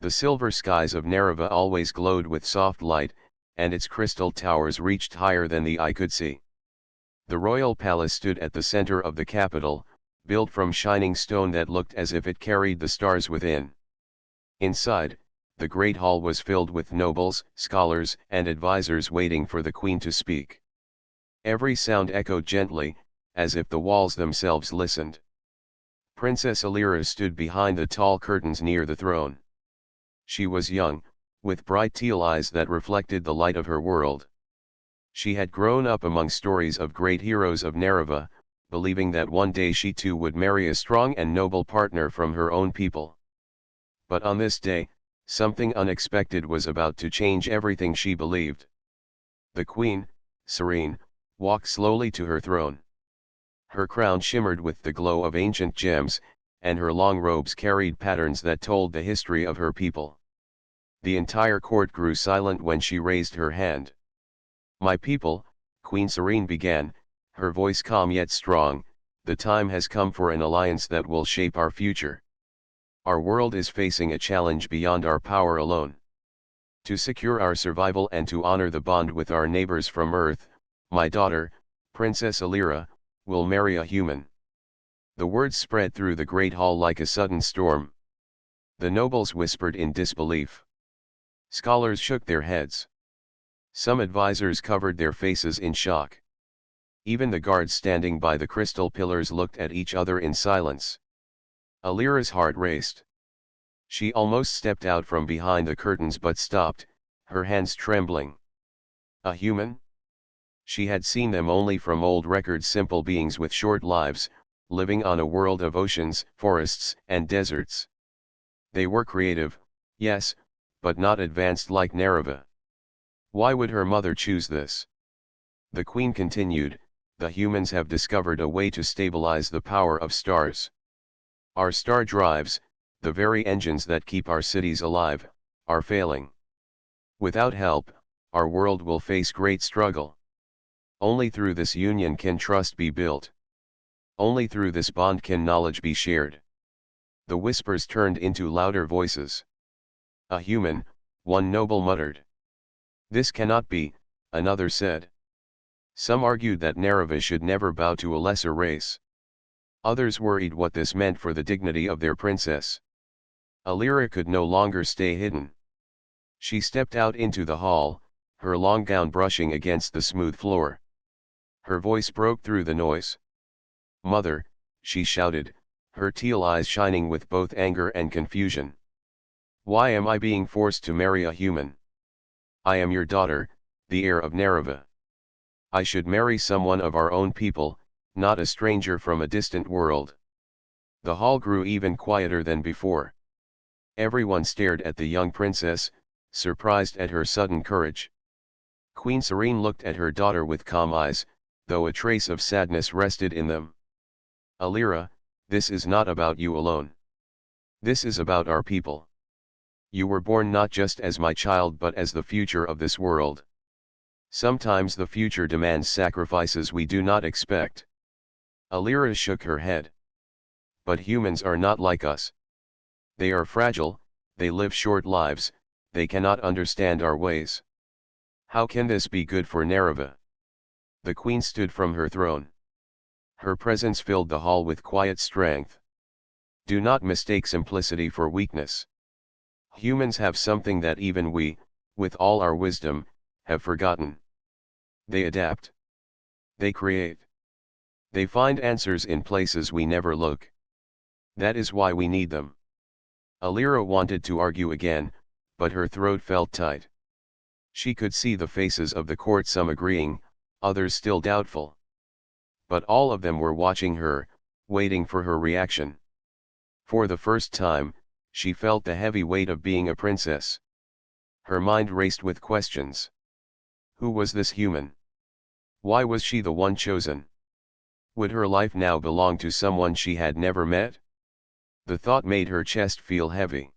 The silver skies of Nereva always glowed with soft light, and its crystal towers reached higher than the eye could see. The royal palace stood at the center of the capital, built from shining stone that looked as if it carried the stars within. Inside, the great hall was filled with nobles, scholars, and advisors waiting for the queen to speak. Every sound echoed gently, as if the walls themselves listened. Princess Alira stood behind the tall curtains near the throne. She was young, with bright teal eyes that reflected the light of her world. She had grown up among stories of great heroes of Nereva, believing that one day she too would marry a strong and noble partner from her own people. But on this day, something unexpected was about to change everything she believed. The queen, serene, walked slowly to her throne. Her crown shimmered with the glow of ancient gems, and her long robes carried patterns that told the history of her people. The entire court grew silent when she raised her hand. "My people," Queen Serene began, her voice calm yet strong, "the time has come for an alliance that will shape our future. Our world is facing a challenge beyond our power alone. To secure our survival and to honor the bond with our neighbors from Earth, my daughter, Princess Alira, will marry a human." The words spread through the great hall like a sudden storm. The nobles whispered in disbelief. Scholars shook their heads. Some advisors covered their faces in shock. Even the guards standing by the crystal pillars looked at each other in silence. Alira's heart raced. She almost stepped out from behind the curtains but stopped, her hands trembling. A human? She had seen them only from old records, simple beings with short lives, living on a world of oceans, forests, and deserts. They were creative, yes, but not advanced like Nereva. Why would her mother choose this? The queen continued, "The humans have discovered a way to stabilize the power of stars. Our star drives, the very engines that keep our cities alive, are failing. Without help, our world will face great struggle. Only through this union can trust be built. Only through this bond can knowledge be shared." The whispers turned into louder voices. "A human," one noble muttered. "This cannot be," another said. Some argued that Nereva should never bow to a lesser race. Others worried what this meant for the dignity of their princess. Alira could no longer stay hidden. She stepped out into the hall, her long gown brushing against the smooth floor. Her voice broke through the noise. "Mother," she shouted, her teal eyes shining with both anger and confusion. "Why am I being forced to marry a human? I am your daughter, the heir of Nereva. I should marry someone of our own people, not a stranger from a distant world." The hall grew even quieter than before. Everyone stared at the young princess, surprised at her sudden courage. Queen Serene looked at her daughter with calm eyes, though a trace of sadness rested in them. "Alira, this is not about you alone. This is about our people. You were born not just as my child but as the future of this world. Sometimes the future demands sacrifices we do not expect." Alira shook her head. "But humans are not like us. They are fragile, they live short lives, they cannot understand our ways. How can this be good for Nereva?" The queen stood from her throne. Her presence filled the hall with quiet strength. "Do not mistake simplicity for weakness. Humans have something that even we, with all our wisdom, have forgotten. They adapt. They create. They find answers in places we never look. That is why we need them." Alira wanted to argue again, but her throat felt tight. She could see the faces of the court, some agreeing, others still doubtful. But all of them were watching her, waiting for her reaction. For the first time, she felt the heavy weight of being a princess. Her mind raced with questions. Who was this human? Why was she the one chosen? Would her life now belong to someone she had never met? The thought made her chest feel heavy.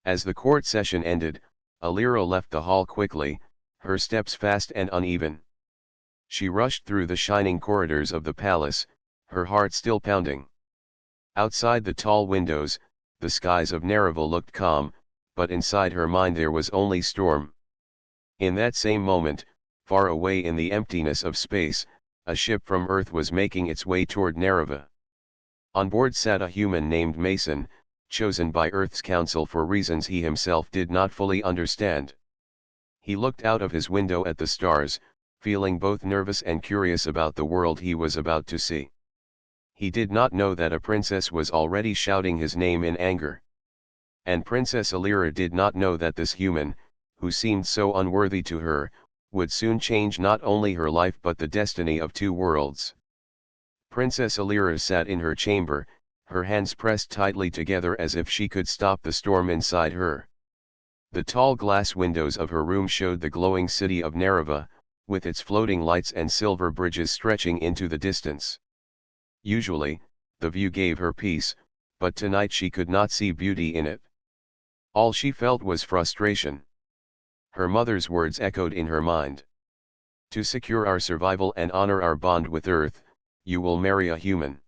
As the court session ended, Alira left the hall quickly, her steps fast and uneven. She rushed through the shining corridors of the palace, her heart still pounding. Outside the tall windows, the skies of Nereva looked calm, but inside her mind there was only storm. In that same moment, far away in the emptiness of space, a ship from Earth was making its way toward Nereva. On board sat a human named Mason, chosen by Earth's council for reasons he himself did not fully understand. He looked out of his window at the stars, feeling both nervous and curious about the world he was about to see. He did not know that a princess was already shouting his name in anger. And Princess Alira did not know that this human, who seemed so unworthy to her, would soon change not only her life but the destiny of two worlds. Princess Alira sat in her chamber, her hands pressed tightly together as if she could stop the storm inside her. The tall glass windows of her room showed the glowing city of Nereva, with its floating lights and silver bridges stretching into the distance. Usually, the view gave her peace, but tonight she could not see beauty in it. All she felt was frustration. Her mother's words echoed in her mind. To secure our survival and honor our bond with Earth, you will marry a human.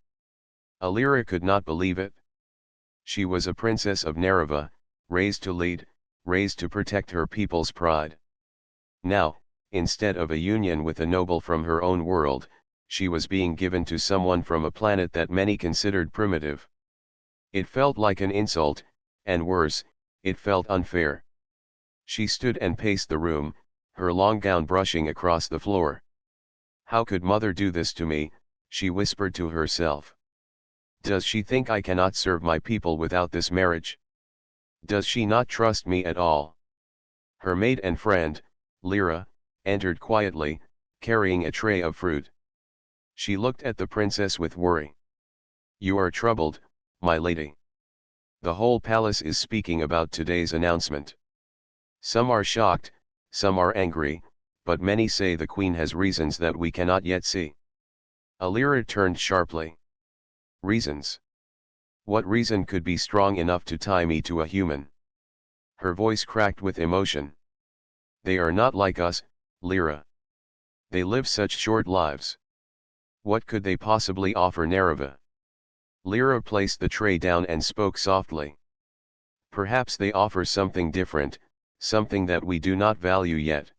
Alira could not believe it. She was a princess of Nereva, raised to lead, raised to protect her people's pride. Now, instead of a union with a noble from her own world, she was being given to someone from a planet that many considered primitive. It felt like an insult, and worse, it felt unfair. She stood and paced the room, her long gown brushing across the floor. How could mother do this to me, she whispered to herself. Does she think I cannot serve my people without this marriage? Does she not trust me at all? Her maid and friend, Lyra, entered quietly, carrying a tray of fruit. She looked at the princess with worry. You are troubled, my lady. The whole palace is speaking about today's announcement. Some are shocked, some are angry, but many say the queen has reasons that we cannot yet see. Alira turned sharply. Reasons? What reason could be strong enough to tie me to a human? Her voice cracked with emotion. They are not like us, Lyra. They live such short lives. What could they possibly offer Nereva? Lyra placed the tray down and spoke softly. Perhaps they offer something different, something that we do not value yet.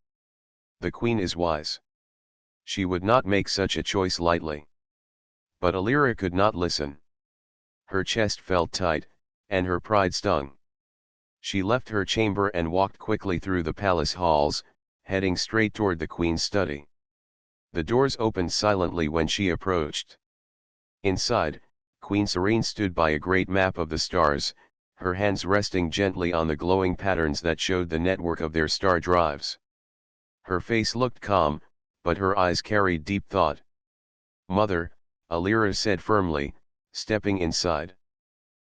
The queen is wise. She would not make such a choice lightly. But Alira could not listen. Her chest felt tight, and her pride stung. She left her chamber and walked quickly through the palace halls, heading straight toward the queen's study. The doors opened silently when she approached. Inside, Queen Serene stood by a great map of the stars, her hands resting gently on the glowing patterns that showed the network of their star drives. Her face looked calm, but her eyes carried deep thought. Mother, Alira said firmly, stepping inside.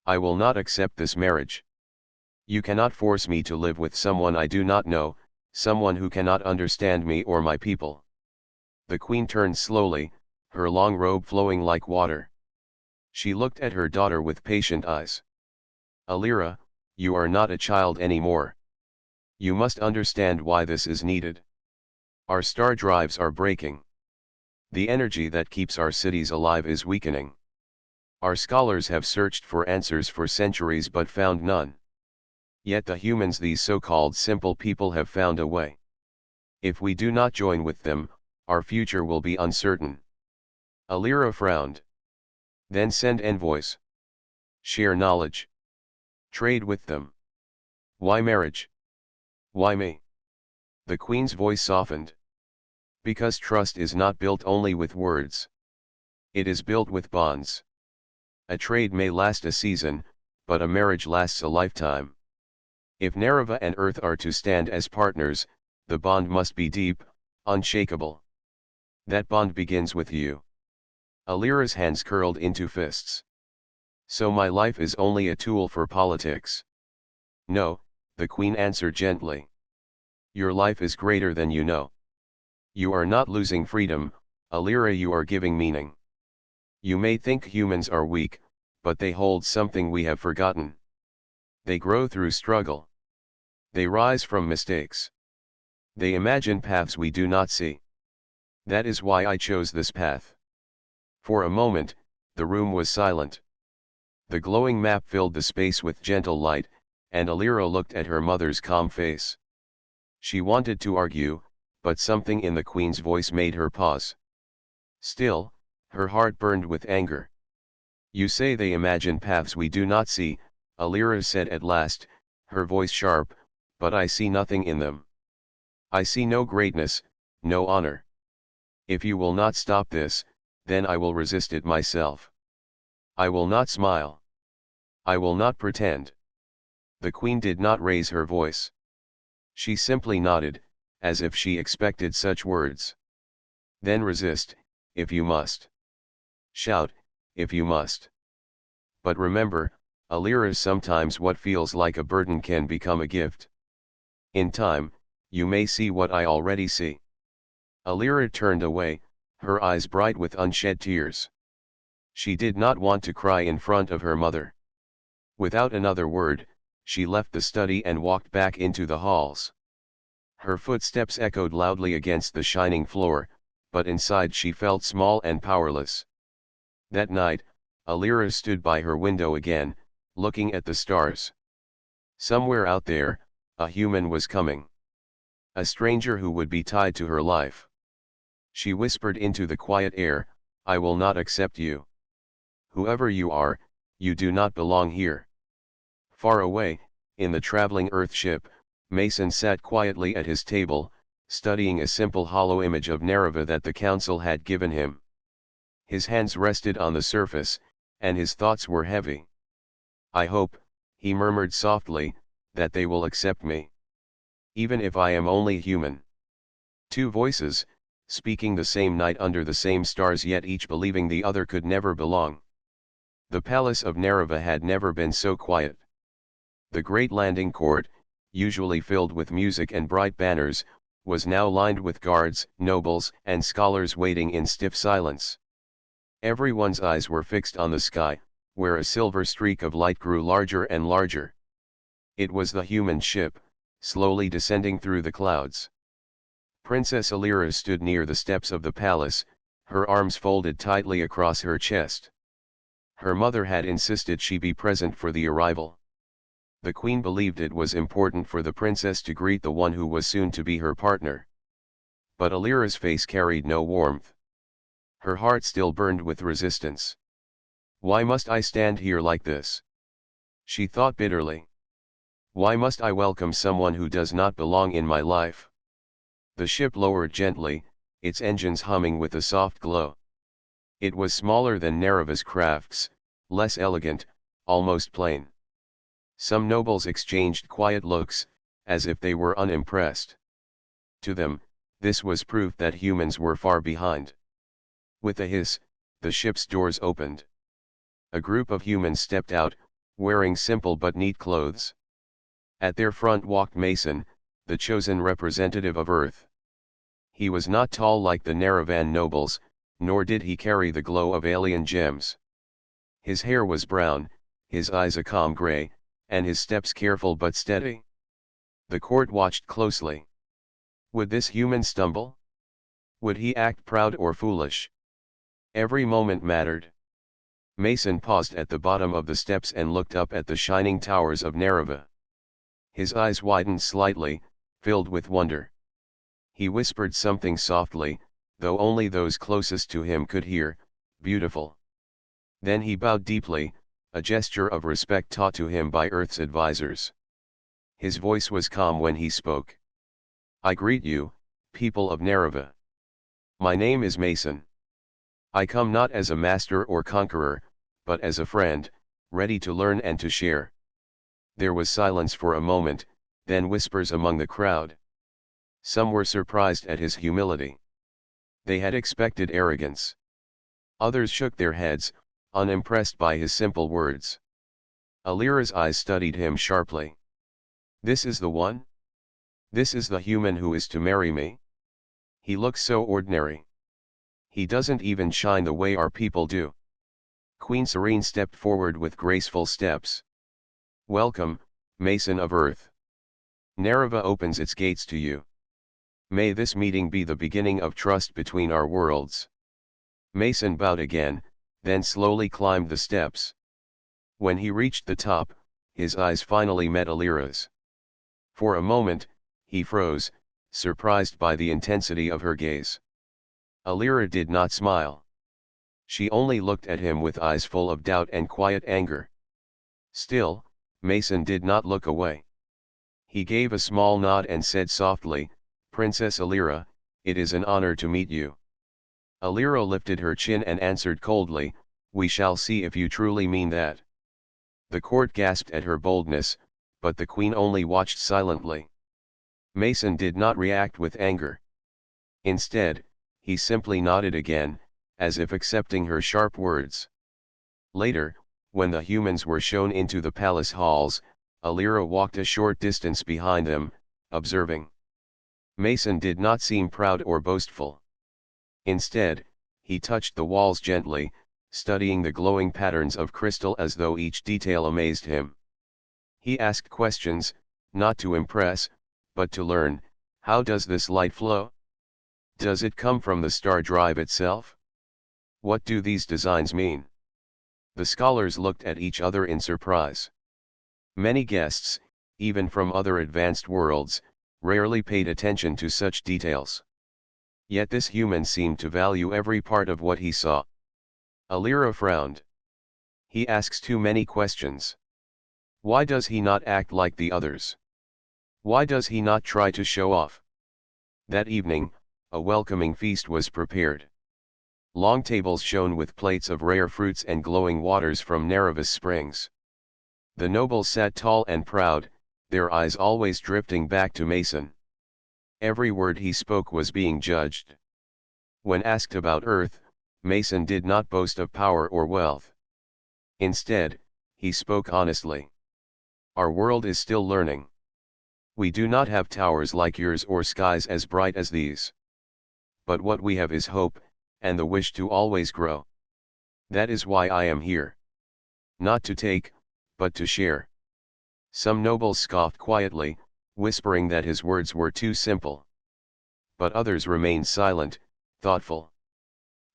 I will not accept this marriage. You cannot force me to live with someone I do not know, someone who cannot understand me or my people. The queen turned slowly, her long robe flowing like water. She looked at her daughter with patient eyes. Alira, you are not a child anymore. You must understand why this is needed. Our star drives are breaking. The energy that keeps our cities alive is weakening. Our scholars have searched for answers for centuries but found none. Yet the humans, these so-called simple people, have found a way. If we do not join with them, our future will be uncertain. Alira frowned. Then send envoys. Share knowledge. Trade with them. Why marriage? Why me? The queen's voice softened. Because trust is not built only with words. It is built with bonds. A trade may last a season, but a marriage lasts a lifetime. If Nereva and Earth are to stand as partners, the bond must be deep, unshakable. That bond begins with you. Alira's hands curled into fists. So my life is only a tool for politics? No, the queen answered gently. Your life is greater than you know. You are not losing freedom, Alira, you are giving meaning. You may think humans are weak, but they hold something we have forgotten. They grow through struggle. They rise from mistakes. They imagine paths we do not see. That is why I chose this path. For a moment, the room was silent. The glowing map filled the space with gentle light, and Alira looked at her mother's calm face. She wanted to argue, but something in the queen's voice made her pause. Still, her heart burned with anger. You say they imagine paths we do not see, Alira said at last, her voice sharp, but I see nothing in them. I see no greatness, no honor. If you will not stop this, then I will resist it myself. I will not smile. I will not pretend. The queen did not raise her voice. She simply nodded, as if she expected such words. Then resist, if you must. Shout, if you must. But remember, Alira, sometimes what feels like a burden can become a gift. In time, you may see what I already see. Alira turned away, her eyes bright with unshed tears. She did not want to cry in front of her mother. Without another word, she left the study and walked back into the halls. Her footsteps echoed loudly against the shining floor, but inside she felt small and powerless. That night, Alira stood by her window again, looking at the stars. Somewhere out there, a human was coming. A stranger who would be tied to her life. She whispered into the quiet air, I will not accept you. Whoever you are, you do not belong here. Far away, in the traveling Earth ship, Mason sat quietly at his table, studying a simple hollow image of Nereva that the council had given him. His hands rested on the surface, and his thoughts were heavy. I hope, he murmured softly, that they will accept me. Even if I am only human. Two voices, speaking the same night under the same stars, yet each believing the other could never belong. The palace of Nereva had never been so quiet. The great landing court, usually filled with music and bright banners, was now lined with guards, nobles, and scholars waiting in stiff silence. Everyone's eyes were fixed on the sky, where a silver streak of light grew larger and larger. It was the human ship, slowly descending through the clouds. Princess Alira stood near the steps of the palace, her arms folded tightly across her chest. Her mother had insisted she be present for the arrival. The queen believed it was important for the princess to greet the one who was soon to be her partner. But Alira's face carried no warmth. Her heart still burned with resistance. Why must I stand here like this? She thought bitterly. Why must I welcome someone who does not belong in my life? The ship lowered gently, its engines humming with a soft glow. It was smaller than Nereva's crafts, less elegant, almost plain. Some nobles exchanged quiet looks, as if they were unimpressed. To them, this was proof that humans were far behind. With a hiss, the ship's doors opened. A group of humans stepped out, wearing simple but neat clothes. At their front walked Mason, the chosen representative of Earth. He was not tall like the Nerevan nobles, nor did he carry the glow of alien gems. His hair was brown, his eyes a calm gray, and his steps careful but steady. The court watched closely. Would this human stumble? Would he act proud or foolish? Every moment mattered. Mason paused at the bottom of the steps and looked up at the shining towers of Nereva. His eyes widened slightly, filled with wonder. He whispered something softly, though only those closest to him could hear, beautiful. Then he bowed deeply, a gesture of respect taught to him by Earth's advisors. His voice was calm when he spoke. I greet you, people of Nereva. My name is Mason. I come not as a master or conqueror, but as a friend, ready to learn and to share. There was silence for a moment, then whispers among the crowd. Some were surprised at his humility. They had expected arrogance. Others shook their heads, unimpressed by his simple words. Alira's eyes studied him sharply. This is the one? This is the human who is to marry me? He looks so ordinary. He doesn't even shine the way our people do. Queen Serene stepped forward with graceful steps. Welcome, Mason of Earth. Nereva opens its gates to you. May this meeting be the beginning of trust between our worlds. Mason bowed again, then slowly climbed the steps. When he reached the top, his eyes finally met Alira's. For a moment, he froze, surprised by the intensity of her gaze. Alira did not smile. She only looked at him with eyes full of doubt and quiet anger. Still, Mason did not look away. He gave a small nod and said softly, "Princess Alira, it is an honor to meet you." Alira lifted her chin and answered coldly, "We shall see if you truly mean that." The court gasped at her boldness, but the queen only watched silently. Mason did not react with anger. Instead, he simply nodded again, as if accepting her sharp words. Later, when the humans were shown into the palace halls, Alira walked a short distance behind them, observing. Mason did not seem proud or boastful. Instead, he touched the walls gently, studying the glowing patterns of crystal as though each detail amazed him. He asked questions, not to impress, but to learn. How does this light flow? Does it come from the star drive itself? What do these designs mean? The scholars looked at each other in surprise. Many guests, even from other advanced worlds, rarely paid attention to such details. Yet this human seemed to value every part of what he saw. Alira frowned. He asks too many questions. Why does he not act like the others? Why does he not try to show off? That evening, a welcoming feast was prepared. Long tables shone with plates of rare fruits and glowing waters from Nereva's springs. The nobles sat tall and proud, their eyes always drifting back to Mason. Every word he spoke was being judged. When asked about Earth, Mason did not boast of power or wealth. Instead, he spoke honestly. Our world is still learning. We do not have towers like yours or skies as bright as these. But what we have is hope, and the wish to always grow. That is why I am here. Not to take, but to share. Some nobles scoffed quietly, whispering that his words were too simple. But others remained silent, thoughtful.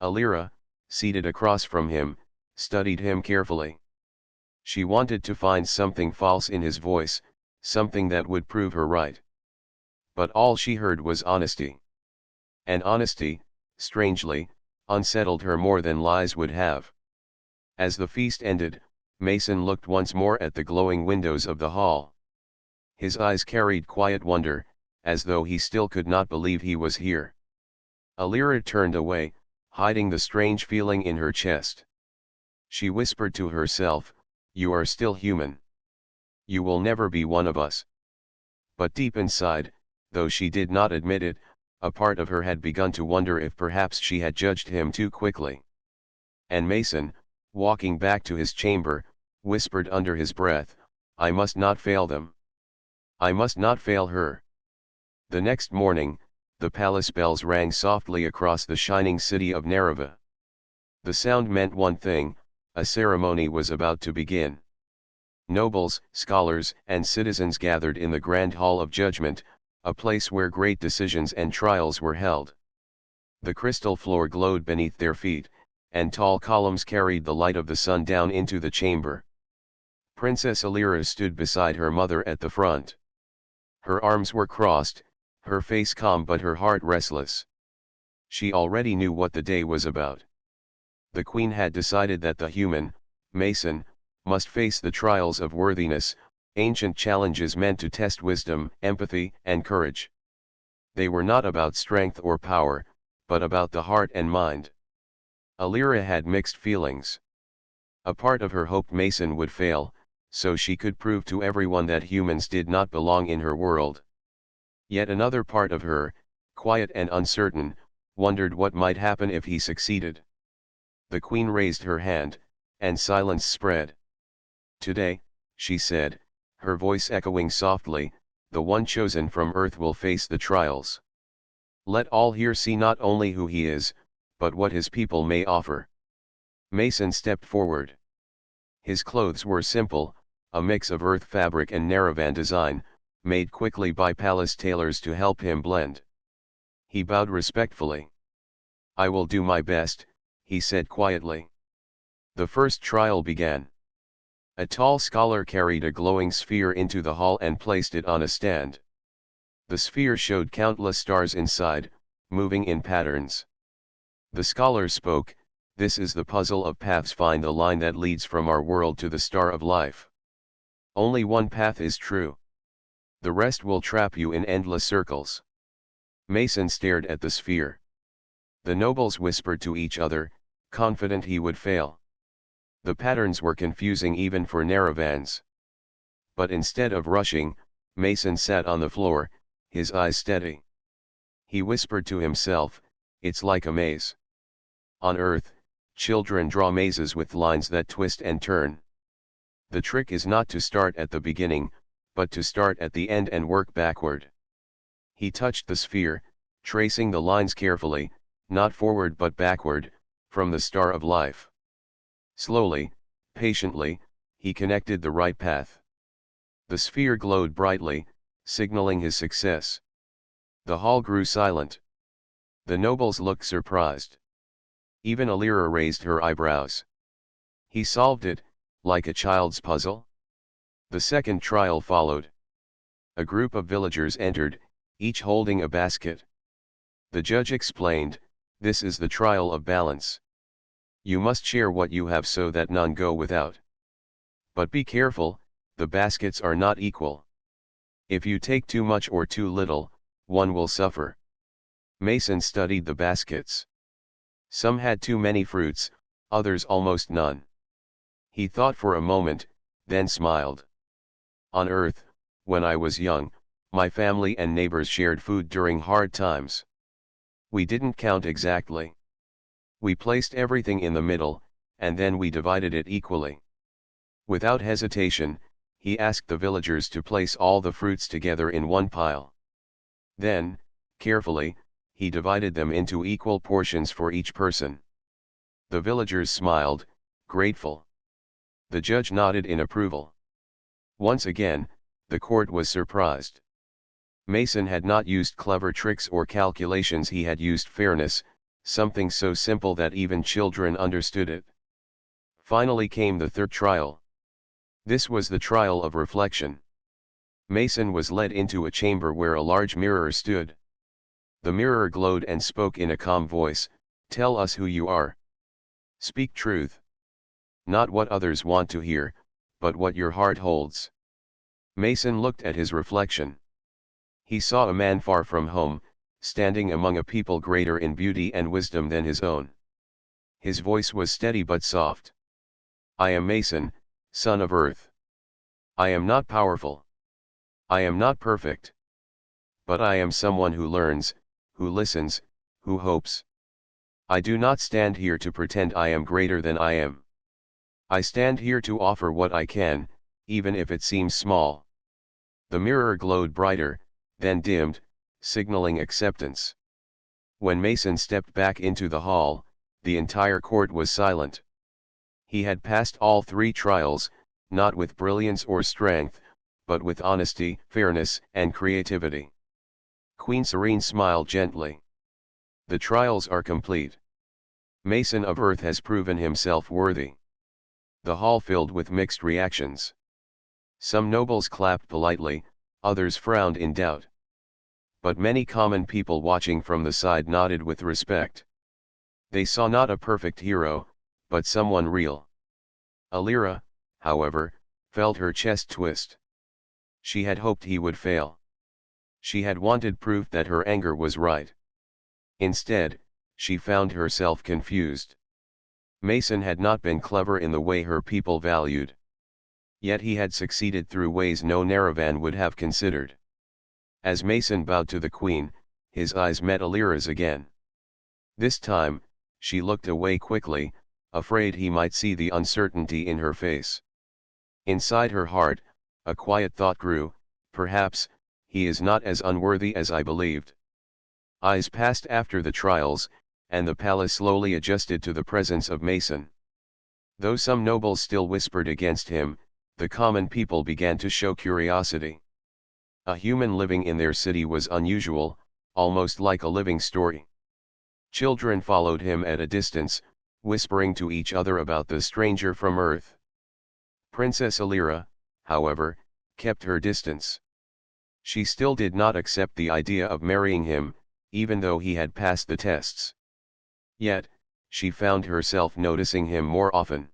Alira, seated across from him, studied him carefully. She wanted to find something false in his voice, something that would prove her right. But all she heard was honesty. And honesty, strangely, unsettled her more than lies would have. As the feast ended, Mason looked once more at the glowing windows of the hall. His eyes carried quiet wonder, as though he still could not believe he was here. Alira turned away, hiding the strange feeling in her chest. She whispered to herself, "You are still human. You will never be one of us." But deep inside, though she did not admit it, a part of her had begun to wonder if perhaps she had judged him too quickly. And Mason, walking back to his chamber, whispered under his breath, "I must not fail them. I must not fail her." The next morning, the palace bells rang softly across the shining city of Nereva. The sound meant one thing: a ceremony was about to begin. Nobles, scholars, and citizens gathered in the Grand Hall of Judgment, a place where great decisions and trials were held. The crystal floor glowed beneath their feet, and tall columns carried the light of the sun down into the chamber. Princess Alira stood beside her mother at the front. Her arms were crossed, her face calm but her heart restless. She already knew what the day was about. The queen had decided that the human, Mason, must face the trials of worthiness, ancient challenges meant to test wisdom, empathy, and courage. They were not about strength or power, but about the heart and mind. Alira had mixed feelings. A part of her hoped Mason would fail, so she could prove to everyone that humans did not belong in her world. Yet another part of her, quiet and uncertain, wondered what might happen if he succeeded. The queen raised her hand, and silence spread. "Today," she said, her voice echoing softly, "the one chosen from earth will face the trials. Let all here see not only who he is, but what his people may offer." Mason stepped forward. His clothes were simple, a mix of earth fabric and Nerevan design, made quickly by palace tailors to help him blend. He bowed respectfully. "I will do my best," he said quietly. The first trial began. A tall scholar carried a glowing sphere into the hall and placed it on a stand. The sphere showed countless stars inside, moving in patterns. The scholar spoke, "This is the puzzle of paths. Find the line that leads from our world to the star of life. Only one path is true. The rest will trap you in endless circles." Mason stared at the sphere. The nobles whispered to each other, confident he would fail. The patterns were confusing even for Naravans. But instead of rushing, Mason sat on the floor, his eyes steady. He whispered to himself, "It's like a maze. On Earth, children draw mazes with lines that twist and turn. The trick is not to start at the beginning, but to start at the end and work backward." He touched the sphere, tracing the lines carefully, not forward but backward, from the star of life. Slowly, patiently, he connected the right path. The sphere glowed brightly, signaling his success. The hall grew silent. The nobles looked surprised. Even Alira raised her eyebrows. He solved it, like a child's puzzle. The second trial followed. A group of villagers entered, each holding a basket. The judge explained, "This is the trial of balance. You must share what you have so that none go without. But be careful, the baskets are not equal. If you take too much or too little, one will suffer." Mason studied the baskets. Some had too many fruits, others almost none. He thought for a moment, then smiled. "On Earth, when I was young, my family and neighbors shared food during hard times. We didn't count exactly. We placed everything in the middle, and then we divided it equally." Without hesitation, he asked the villagers to place all the fruits together in one pile. Then, carefully, he divided them into equal portions for each person. The villagers smiled, grateful. The judge nodded in approval. Once again, the court was surprised. Mason had not used clever tricks or calculations. He had used fairness, something so simple that even children understood it. Finally came the third trial. This was the trial of reflection. Mason was led into a chamber where a large mirror stood. The mirror glowed and spoke in a calm voice, "Tell us who you are. Speak truth. Not what others want to hear, but what your heart holds." Mason looked at his reflection. He saw a man far from home, standing among a people greater in beauty and wisdom than his own. His voice was steady but soft. "I am Mason, son of Earth. I am not powerful. I am not perfect. But I am someone who learns, who listens, who hopes. I do not stand here to pretend I am greater than I am. I stand here to offer what I can, even if it seems small." The mirror glowed brighter, then dimmed, signaling acceptance. When Mason stepped back into the hall, the entire court was silent. He had passed all three trials, not with brilliance or strength, but with honesty, fairness, and creativity. Queen Serene smiled gently. "The trials are complete. Mason of Earth has proven himself worthy." The hall filled with mixed reactions. Some nobles clapped politely, others frowned in doubt. But many common people watching from the side nodded with respect. They saw not a perfect hero, but someone real. Alira, however, felt her chest twist. She had hoped he would fail. She had wanted proof that her anger was right. Instead, she found herself confused. Mason had not been clever in the way her people valued. Yet he had succeeded through ways no Naravan would have considered. As Mason bowed to the queen, his eyes met Alira's again. This time, she looked away quickly, afraid he might see the uncertainty in her face. Inside her heart, a quiet thought grew, perhaps, he is not as unworthy as I believed. Eyes passed after the trials, and the palace slowly adjusted to the presence of Mason. Though some nobles still whispered against him, the common people began to show curiosity. A human living in their city was unusual, almost like a living story. Children followed him at a distance, whispering to each other about the stranger from Earth. Princess Alira, however, kept her distance. She still did not accept the idea of marrying him, even though he had passed the tests. Yet, she found herself noticing him more often.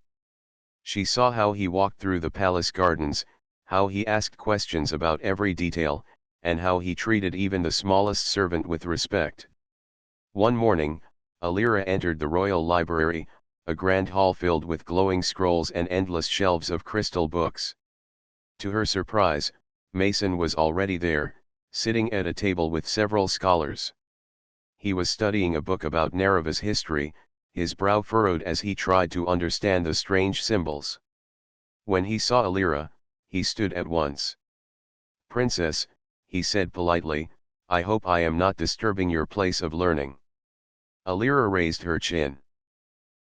She saw how he walked through the palace gardens, how he asked questions about every detail, and how he treated even the smallest servant with respect. One morning, Alira entered the royal library, a grand hall filled with glowing scrolls and endless shelves of crystal books. To her surprise, Mason was already there, sitting at a table with several scholars. He was studying a book about Nereva's history, his brow furrowed as he tried to understand the strange symbols. When he saw Alira, he stood at once. "Princess," he said politely, "I hope I am not disturbing your place of learning." Alira raised her chin.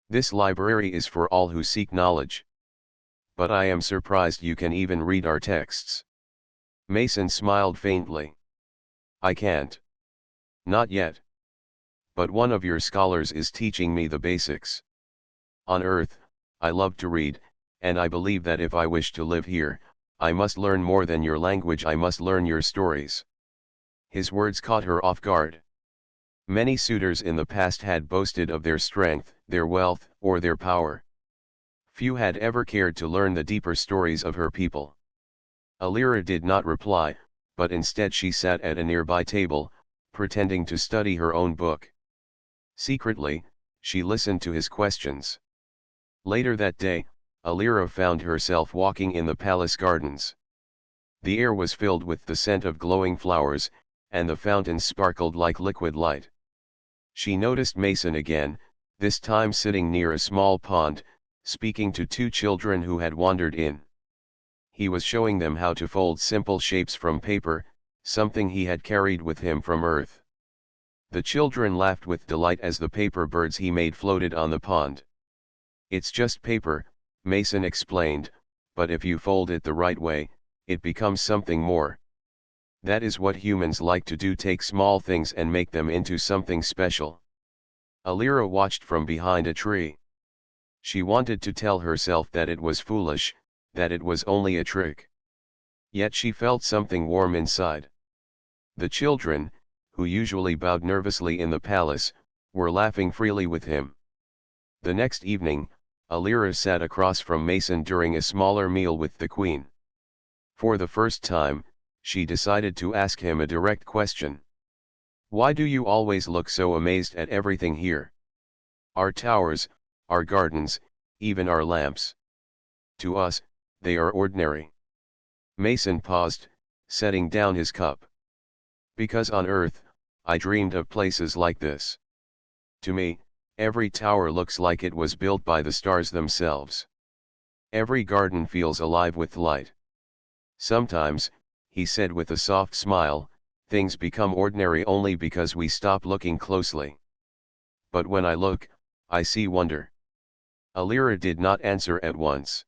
"This library is for all who seek knowledge. But I am surprised you can even read our texts." Mason smiled faintly. "I can't. Not yet. But one of your scholars is teaching me the basics. On Earth, I love to read, and I believe that if I wish to live here, I must learn more than your language. I must learn your stories." His words caught her off guard. Many suitors in the past had boasted of their strength, their wealth, or their power. Few had ever cared to learn the deeper stories of her people. Alira did not reply, but instead she sat at a nearby table, pretending to study her own book. Secretly, she listened to his questions. Later that day, Alira found herself walking in the palace gardens. The air was filled with the scent of glowing flowers, and the fountains sparkled like liquid light. She noticed Mason again, this time sitting near a small pond, speaking to two children who had wandered in. He was showing them how to fold simple shapes from paper, something he had carried with him from Earth. The children laughed with delight as the paper birds he made floated on the pond. "It's just paper," Mason explained, "but if you fold it the right way, it becomes something more. That is what humans like to do, take small things and make them into something special." Alira watched from behind a tree. She wanted to tell herself that it was foolish, that it was only a trick. Yet she felt something warm inside. The children, who usually bowed nervously in the palace, were laughing freely with him. The next evening, Alira sat across from Mason during a smaller meal with the queen. For the first time, she decided to ask him a direct question. "Why do you always look so amazed at everything here? Our towers, our gardens, even our lamps. To us, they are ordinary." Mason paused, setting down his cup. "Because on Earth, I dreamed of places like this. To me, every tower looks like it was built by the stars themselves. Every garden feels alive with light. Sometimes," he said with a soft smile, "things become ordinary only because we stop looking closely. But when I look, I see wonder." Alira did not answer at once.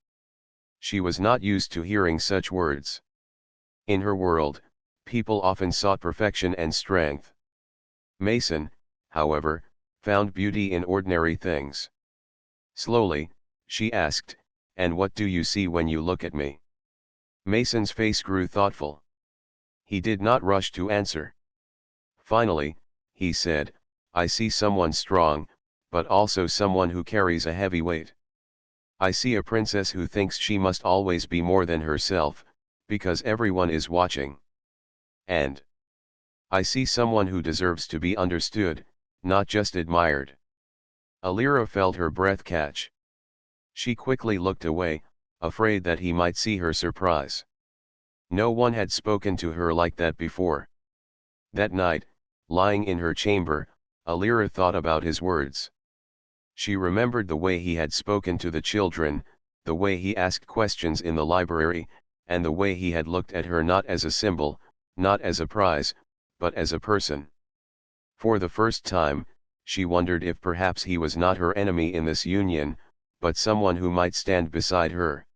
She was not used to hearing such words. In her world, people often sought perfection and strength. Mason, however, found beauty in ordinary things. Slowly, she asked, "And what do you see when you look at me?" Mason's face grew thoughtful. He did not rush to answer. Finally, he said, "I see someone strong, but also someone who carries a heavy weight. I see a princess who thinks she must always be more than herself, because everyone is watching. And I see someone who deserves to be understood, not just admired." Alira felt her breath catch. She quickly looked away, afraid that he might see her surprise. No one had spoken to her like that before. That night, lying in her chamber, Alira thought about his words. She remembered the way he had spoken to the children, the way he asked questions in the library, and the way he had looked at her not as a symbol, not as a prize, but as a person. For the first time, she wondered if perhaps he was not her enemy in this union, but someone who might stand beside her.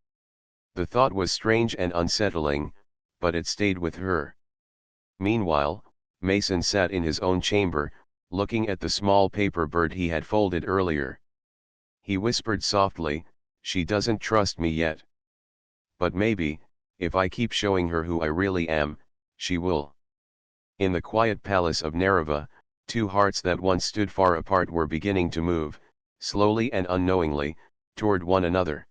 The thought was strange and unsettling, but it stayed with her. Meanwhile, Mason sat in his own chamber, looking at the small paper bird he had folded earlier. He whispered softly, "She doesn't trust me yet. But maybe, if I keep showing her who I really am, she will. In the quiet palace of Nereva, two hearts that once stood far apart were beginning to move, slowly and unknowingly, toward one another.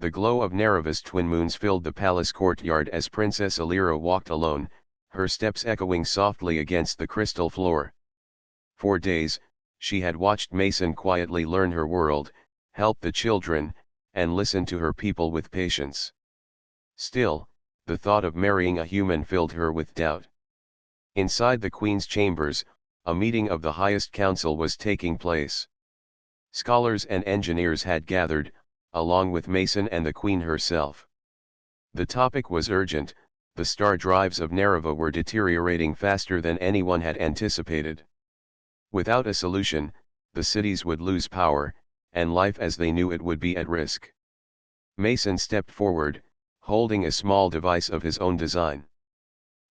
The glow of Nereva's twin moons filled the palace courtyard as Princess Alira walked alone, her steps echoing softly against the crystal floor. For days, she had watched Mason quietly learn her world, help the children, and listen to her people with patience. Still, the thought of marrying a human filled her with doubt. Inside the Queen's chambers, a meeting of the highest council was taking place. Scholars and engineers had gathered, along with Mason and the Queen herself. The topic was urgent: the star drives of Nereva were deteriorating faster than anyone had anticipated. Without a solution, the cities would lose power, and life as they knew it would be at risk. Mason stepped forward, holding a small device of his own design.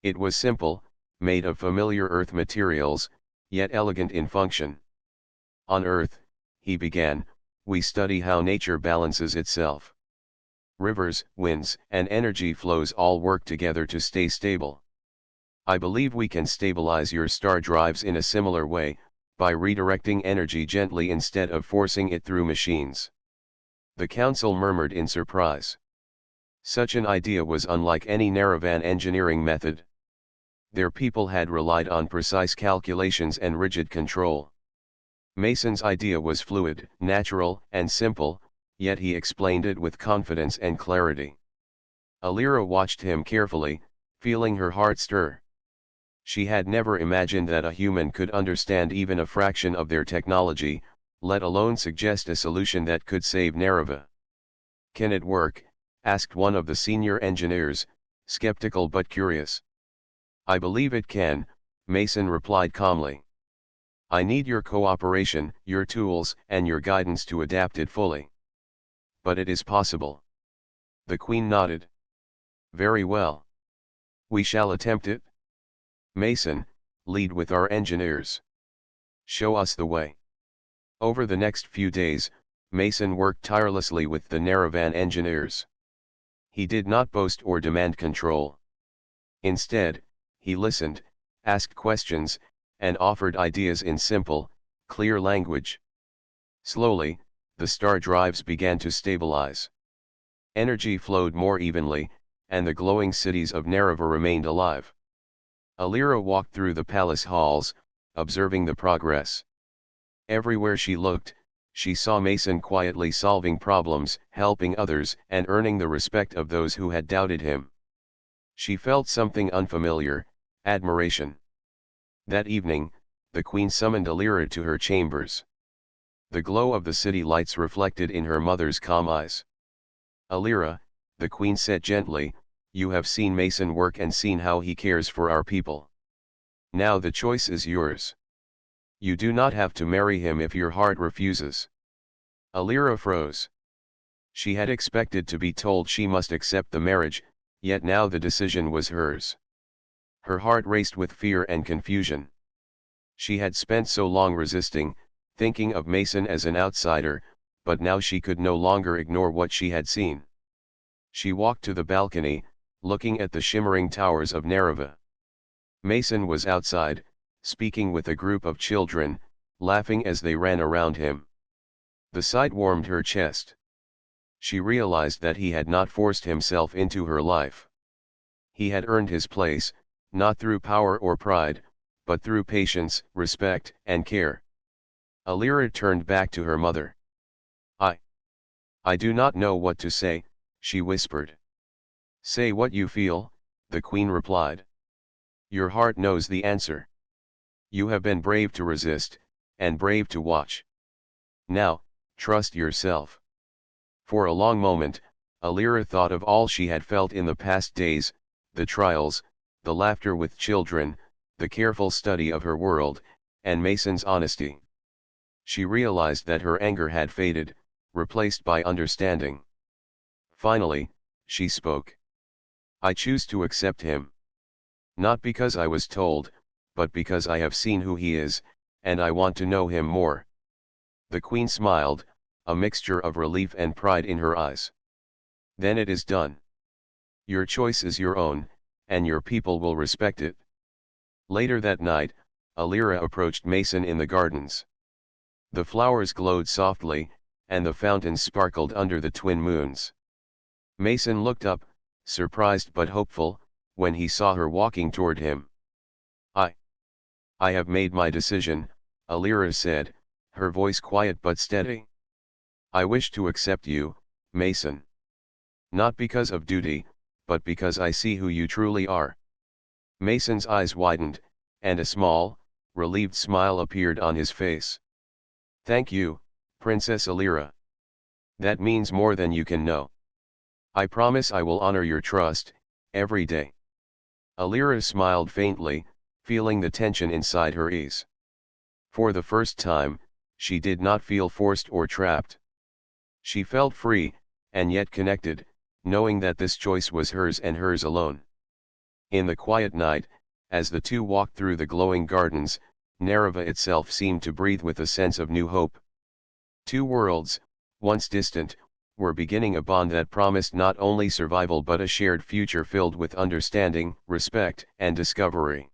It was simple, made of familiar Earth materials, yet elegant in function. On Earth, he began, we study how nature balances itself. Rivers, winds, and energy flows all work together to stay stable. I believe we can stabilize your star drives in a similar way, by redirecting energy gently instead of forcing it through machines. The council murmured in surprise. Such an idea was unlike any Nerevan engineering method. Their people had relied on precise calculations and rigid control. Mason's idea was fluid, natural, and simple, yet he explained it with confidence and clarity. Alira watched him carefully, feeling her heart stir. She had never imagined that a human could understand even a fraction of their technology, let alone suggest a solution that could save Nereva. Can it work? Asked one of the senior engineers, skeptical but curious. I believe it can, Mason replied calmly. I need your cooperation, your tools, and your guidance to adapt it fully. But it is possible. The Queen nodded. Very well. We shall attempt it. Mason, lead with our engineers. Show us the way. Over the next few days, Mason worked tirelessly with the Nerevan engineers. He did not boast or demand control. Instead, he listened, asked questions, and offered ideas in simple, clear language. Slowly, the star drives began to stabilize. Energy flowed more evenly, and the glowing cities of Nereva remained alive. Alira walked through the palace halls, observing the progress. Everywhere she looked, she saw Mason quietly solving problems, helping others, and earning the respect of those who had doubted him. She felt something unfamiliar: admiration. That evening, the Queen summoned Alira to her chambers. The glow of the city lights reflected in her mother's calm eyes. Alira, the Queen said gently, you have seen Mason work and seen how he cares for our people. Now the choice is yours. You do not have to marry him if your heart refuses. Alira froze. She had expected to be told she must accept the marriage, yet now the decision was hers. Her heart raced with fear and confusion. She had spent so long resisting, thinking of Mason as an outsider, but now she could no longer ignore what she had seen. She walked to the balcony, looking at the shimmering towers of Nereva. Mason was outside, speaking with a group of children, laughing as they ran around him. The sight warmed her chest. She realized that he had not forced himself into her life. He had earned his place, not through power or pride, but through patience, respect, and care. Alira turned back to her mother. I do not know what to say, she whispered. Say what you feel, the Queen replied. Your heart knows the answer. You have been brave to resist, and brave to watch. Now, trust yourself. For a long moment, Alira thought of all she had felt in the past days, the trials, the laughter with children, the careful study of her world, and Mason's honesty. She realized that her anger had faded, replaced by understanding. Finally, she spoke. I choose to accept him. Not because I was told, but because I have seen who he is, and I want to know him more. The Queen smiled, a mixture of relief and pride in her eyes. Then it is done. Your choice is your own, and your people will respect it. Later that night, Alira approached Mason in the gardens. The flowers glowed softly, and the fountains sparkled under the twin moons. Mason looked up, surprised but hopeful, when he saw her walking toward him. I have made my decision, Alira said, her voice quiet but steady. I wish to accept you, Mason. Not because of duty, but because I see who you truly are. Mason's eyes widened, and a small, relieved smile appeared on his face. Thank you, Princess Alira. That means more than you can know. I promise I will honor your trust, every day. Alira smiled faintly, feeling the tension inside her ease. For the first time, she did not feel forced or trapped. She felt free, and yet connected, knowing that this choice was hers and hers alone. In the quiet night, as the two walked through the glowing gardens, Nereva itself seemed to breathe with a sense of new hope. Two worlds, once distant, were beginning a bond that promised not only survival but a shared future filled with understanding, respect, and discovery.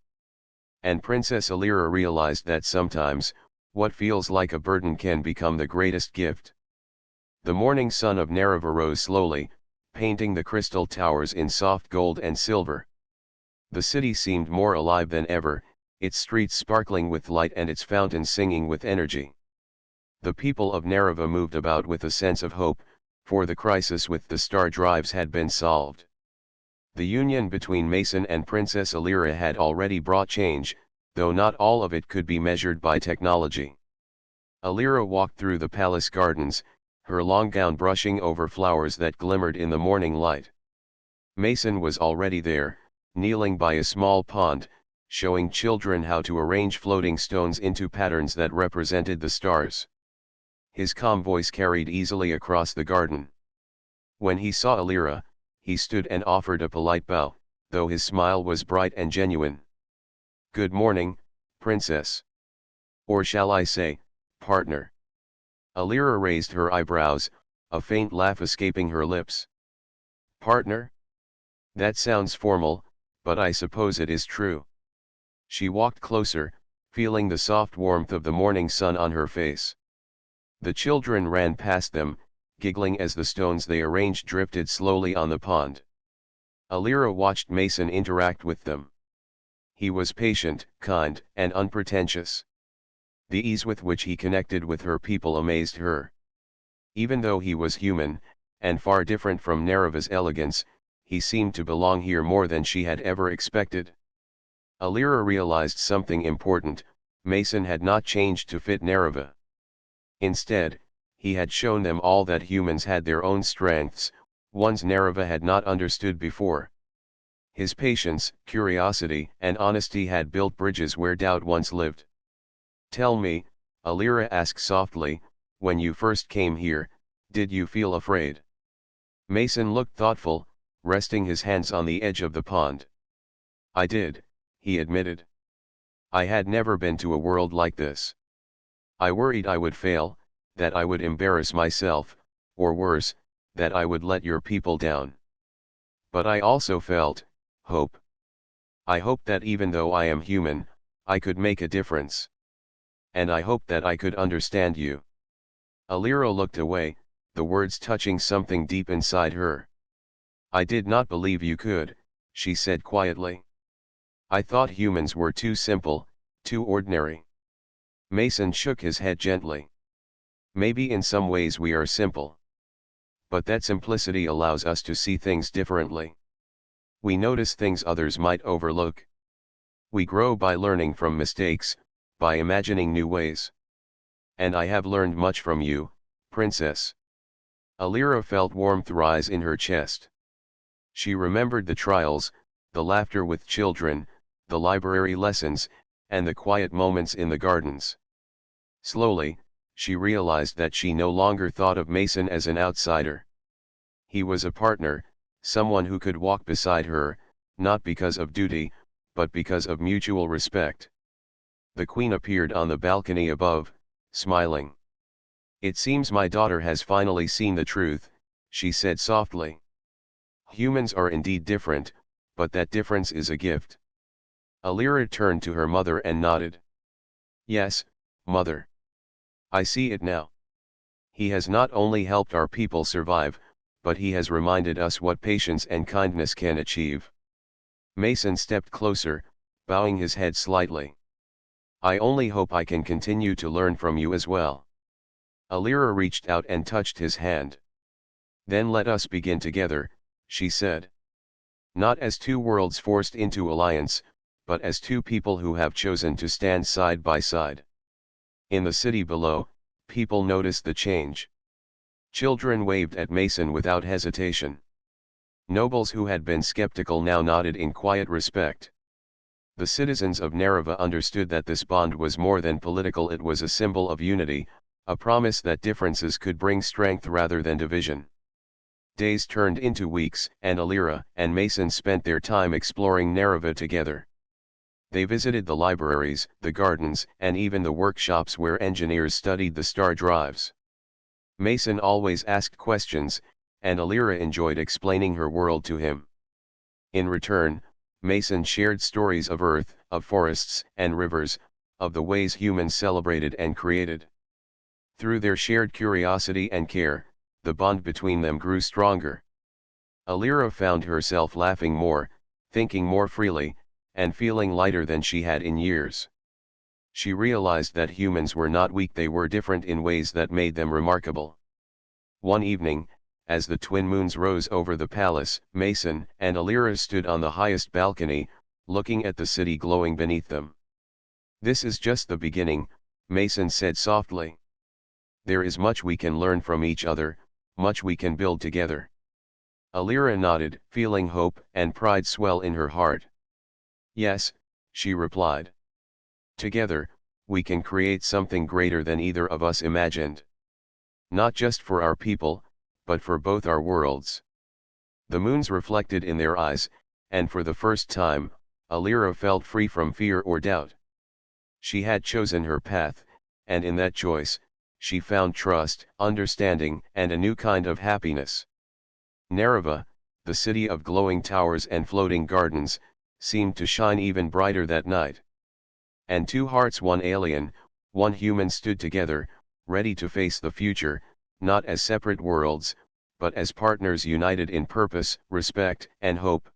And Princess Alira realized that sometimes, what feels like a burden can become the greatest gift. The morning sun of Nereva rose slowly, painting the crystal towers in soft gold and silver. The city seemed more alive than ever, its streets sparkling with light and its fountains singing with energy. The people of Nereva moved about with a sense of hope, for the crisis with the star drives had been solved. The union between Mason and Princess Alira had already brought change, though not all of it could be measured by technology. Alira walked through the palace gardens, her long gown brushing over flowers that glimmered in the morning light. Mason was already there, kneeling by a small pond, showing children how to arrange floating stones into patterns that represented the stars. His calm voice carried easily across the garden. When he saw Alira, he stood and offered a polite bow, though his smile was bright and genuine. Good morning, Princess. Or shall I say, partner. Alira raised her eyebrows, a faint laugh escaping her lips. Partner? That sounds formal, but I suppose it is true. She walked closer, feeling the soft warmth of the morning sun on her face. The children ran past them, giggling as the stones they arranged drifted slowly on the pond. Alira watched Mason interact with them. He was patient, kind, and unpretentious. The ease with which he connected with her people amazed her. Even though he was human, and far different from Nereva's elegance, he seemed to belong here more than she had ever expected. Alira realized something important: Mason had not changed to fit Nereva. Instead, he had shown them all that humans had their own strengths, ones Nereva had not understood before. His patience, curiosity, and honesty had built bridges where doubt once lived. Tell me, Alira asked softly, when you first came here, did you feel afraid? Mason looked thoughtful, resting his hands on the edge of the pond. I did, he admitted. I had never been to a world like this. I worried I would fail, that I would embarrass myself, or worse, that I would let your people down. But I also felt hope. I hoped that even though I am human, I could make a difference. And I hoped that I could understand you. Alira looked away, the words touching something deep inside her. I did not believe you could, she said quietly. I thought humans were too simple, too ordinary. Mason shook his head gently. Maybe in some ways we are simple. But that simplicity allows us to see things differently. We notice things others might overlook. We grow by learning from mistakes, by imagining new ways. And I have learned much from you, Princess. Alira felt warmth rise in her chest. She remembered the trials, the laughter with children, the library lessons, and the quiet moments in the gardens. Slowly, she realized that she no longer thought of Mason as an outsider. He was a partner, someone who could walk beside her, not because of duty, but because of mutual respect. The Queen appeared on the balcony above, smiling. It seems my daughter has finally seen the truth, she said softly. Humans are indeed different, but that difference is a gift. Alira turned to her mother and nodded. Yes, mother. I see it now. He has not only helped our people survive, but he has reminded us what patience and kindness can achieve. Mason stepped closer, bowing his head slightly. I only hope I can continue to learn from you as well. Alira reached out and touched his hand. Then let us begin together, she said. Not as two worlds forced into alliance, but as two people who have chosen to stand side by side. In the city below, people noticed the change. Children waved at Mason without hesitation. Nobles who had been skeptical now nodded in quiet respect. The citizens of Nereva understood that this bond was more than political, it was a symbol of unity, a promise that differences could bring strength rather than division. Days turned into weeks, and Alira and Mason spent their time exploring Nereva together. They visited the libraries, the gardens, and even the workshops where engineers studied the star drives. Mason always asked questions, and Alira enjoyed explaining her world to him. In return, Mason shared stories of Earth, of forests and rivers, of the ways humans celebrated and created. Through their shared curiosity and care, the bond between them grew stronger. Alira found herself laughing more, thinking more freely, and feeling lighter than she had in years. She realized that humans were not weak, they were different in ways that made them remarkable. One evening, as the twin moons rose over the palace, Mason and Alira stood on the highest balcony, looking at the city glowing beneath them. This is just the beginning, Mason said softly. There is much we can learn from each other, much we can build together. Alira nodded, feeling hope and pride swell in her heart. Yes, she replied. Together, we can create something greater than either of us imagined. Not just for our people, but for both our worlds. The moons reflected in their eyes, and for the first time, Alira felt free from fear or doubt. She had chosen her path, and in that choice, she found trust, understanding, and a new kind of happiness. Nereva, the city of glowing towers and floating gardens, seemed to shine even brighter that night. And two hearts, one alien, one human, stood together, ready to face the future, not as separate worlds, but as partners united in purpose, respect, and hope.